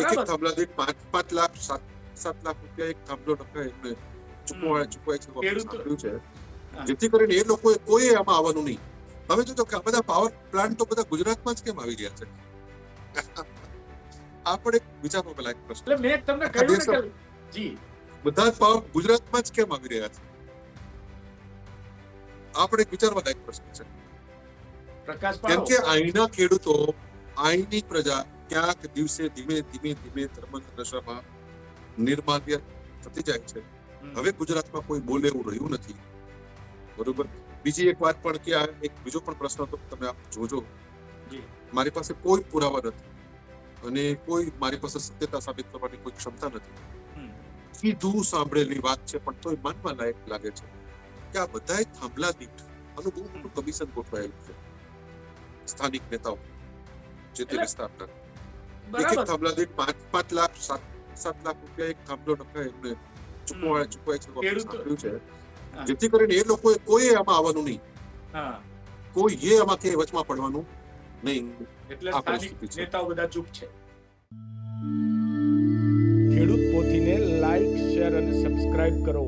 એક થાંભલા દીઠ 5 લાખ 7 લાખ રૂપિયા એક થાંભલો નખાય એમને ચૂકવાય છે સાંભળ્યું છે, જેથી કરીને એ લોકોએ કોઈ આમાં આવવાનું નહીં. હવે જો કે આ બધા પાવર પ્લાન્ટ તો બધા ગુજરાતમાં જ કેમ આવી રહ્યા છે? આ પણ એક વિચારવા પેલા એક પ્રશ્ન. એટલે મેં તમને કહ્યું ને કે જી બધા જ પાવર ગુજરાતમાં જ કેમ આવી રહ્યા છે? આ પણ એક વિચારવા લાયક પ્રશ્ન છે. કેમ કે અહીંના ખેડૂતો, અહીંની પ્રજા ક્યાંક દિવસે ધીમે ધીમે ધર્મના નશામાં નિર્માલ્ય થતી જાય છે. હવે ગુજરાતમાં કોઈ બોલે એવું રહ્યું નથી. બરોબર. બીજી એક વાત પણ કે આ એક બીજો પણ પ્રશ્ન તો તમે આપ જોજો. મારી પાસે કોઈ પુરાવા નથી અને કોઈ મારી પાસે સત્યતા સાબિત કરવાની કોઈ ક્ષમતા નથી. સીધું સાંભળેલી વાત છે, પણ તોય માનવા લાયક લાગે છે કે આ બધાય થાંભલા દીઠ આનું બહુ મોટું કમિશન ગોઠવાયેલું છે સ્થાનિક નેતાઓ જે તે વિસ્તારના. એક થાંભલા દીઠ 5 લાખ 7 લાખ રૂપિયા એક થાંભલો નખાય એમને ચૂકવાય છે સાંભળ્યું છે, જેથી કરીને એ લોકોએ કોઈ આમાં આવવાનું નહીં. કોઈ એ આમાં કે વચમાં પડવાનું નહીં. એટલે સ્થાનિક નેતાઓ બધા ચૂપ છે. ખેડૂત પોથીને લાઈક, શેર અને સબસ્ક્રાઇબ કરો.